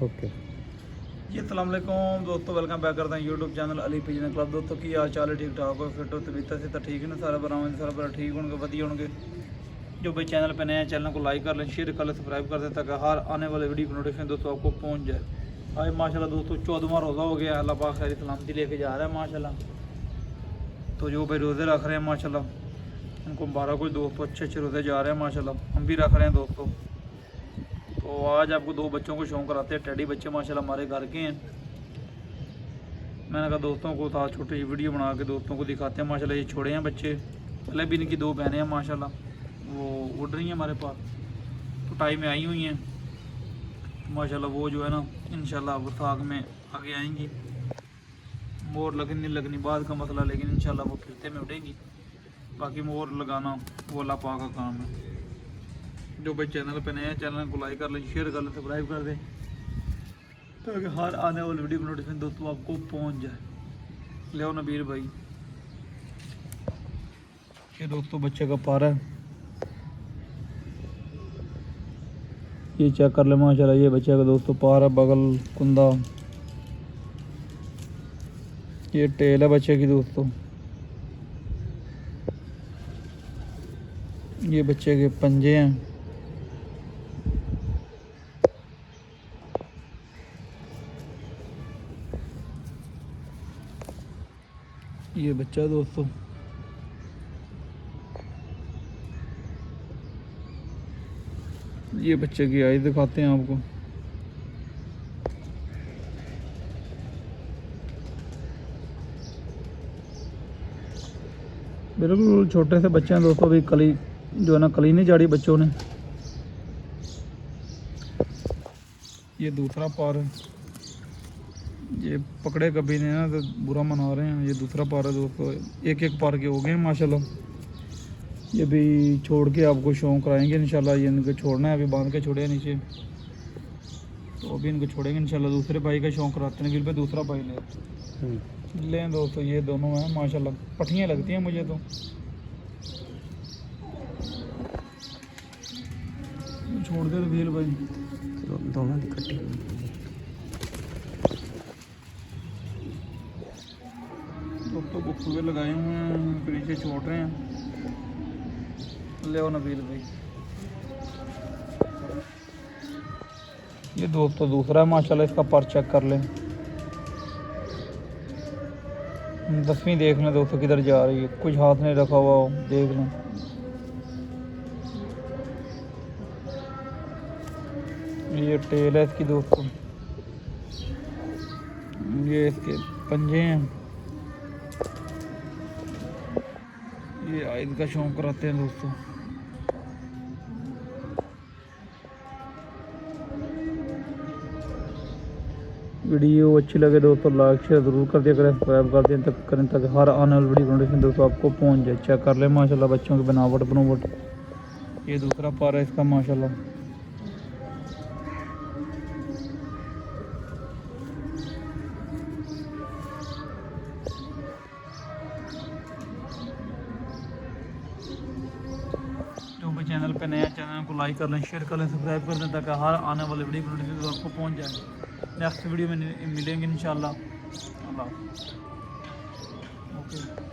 Okay जी अस्सलाम वालेकुम दोस्तों, वेलकम बैक करते हैं YouTube channel Ali pigeon club. दोस्तों की हाल चाल है, ठीक ठाक हो, फिट हो, तबीयत से तो ठीक है ना, सारे बराबर सारे बरा ठीक होंगे, वधिया होंगे। जो भाई चैनल पे नए हैं, चैनल को लाइक कर लें, शेयर कर लें, सब्सक्राइब कर दें, ताकि हर आने वाले वीडियो की नोटिफिकेशन दोस्तों आपको पहुँच जाए। आज माशाल्लाह दोस्तों 14वां रोज़ा हो गया, अल्लाह पाक खैर सलामती लेके जा रहा है माशाल्लाह। तो जो भाई रोज़े रख रहे हैं माशाल्लाह, उनको मुबारक हो। दोस्तों अच्छे अच्छे रोज़े जा रहे हैं माशाल्लाह, हम भी रख रहे हैं दोस्तों। तो आज आपको दो बच्चों को शौक कराते हैं, टेडी बच्चे माशाल्लाह हमारे घर के हैं। मैंने कहा दोस्तों को साथ छोटी सी वीडियो बना के दोस्तों को दिखाते हैं माशाल्लाह। ये छोड़े हैं बच्चे, पहले भी इनकी दो बहनें हैं माशाल्लाह, वो उड़ रही हैं हमारे पास, कुटाई में आई हुई हैं। तो माशाल्लाह वो जो है ना इंशाल्लाह वसाख में आगे आएंगी। मोर लगनी लगनी बाद का मसला, लेकिन इंशाल्लाह वो फिरते में उड़ेंगी। बाकी मोर लगाना वो अल्लाह पाक का काम है। जो भाई चैनल पे नए हैं, चैनल को लाइक कर लें, शेयर कर लें, सब्सक्राइब कर दें, ताकि हर आने वाली वीडियो की नोटिफिकेशन दोस्तों आपको पहुंच जाए। ले नबीर भाई, ये दोस्तों बच्चे का पारा है, ये चेक कर ले माशाल्लाह। ये बच्चे का दोस्तों पारा, बगल कुंदा, ये टेल है बच्चे की दोस्तों। ये बच्चे के पंजे हैं, ये बच्चा दोस्तों। ये बच्चे की आई दिखाते हैं आपको। बिल्कुल छोटे से बच्चे हैं दोस्तों, अभी कली जो है ना कली नहीं झाड़ी बच्चों ने। ये दूसरा पार है, ये पकड़े कभी नहीं ना तो बुरा मना रहे हैं। ये दूसरा पार है दोस्तों, एक एक पार के हो गए हैं माशाल्लाह। ये भी छोड़ के आपको शौक कराएंगे इंशाल्लाह। ये इनको छोड़ना है, अभी बांध के छोड़े नीचे, तो अभी इनको छोड़ेंगे इंशाल्लाह। दूसरे भाई का शौक कराते हैं, फिर पे दूसरा भाई लें दोस्तों। ये दोनों हैं माशाल्लाह, पठियाँ लगती हैं मुझे तो। छोड़ दे रवील भाई, दोनों इकट्ठी दोस्तों बुक्के लगाए हुए हैं, नीचे छोड़ रहे हैं। ले नबील भाई, ये दोस्तों दूसरा है माशाल्लाह। इसका पर चेक कर लें, 10वीं देख लें दोस्तों किधर जा रही है, कुछ हाथ नहीं रखा हुआ हो, देख लें। ये टेल है इसकी दोस्तों, ये इसके पंजे हैं। ये आयद का शौक कराते हैं दोस्तों। वीडियो अच्छी लगे दोस्तों लाइक शेयर ज़रूर कर दिया करें, सब्सक्राइब कर दें तक करें, ताकि हर आने वाली वीडियो नोटिफिकेशन दोस्तों आपको पहुंच जाए। चेक कर लें माशाल्लाह बच्चों की बनावट बनवट। ये दूसरा पारा है इसका माशाल्लाह। जो भी चैनल पे नया, चैनल को लाइक कर लें, शेयर कर लें, सब्सक्राइब कर दें, ताकि हर आने वाले वीडियो की नोटिफिकेशन आपको पहुंच जाए। नेक्स्ट वीडियो में मिलेंगे इंशाल्लाह। अल्लाह ओके।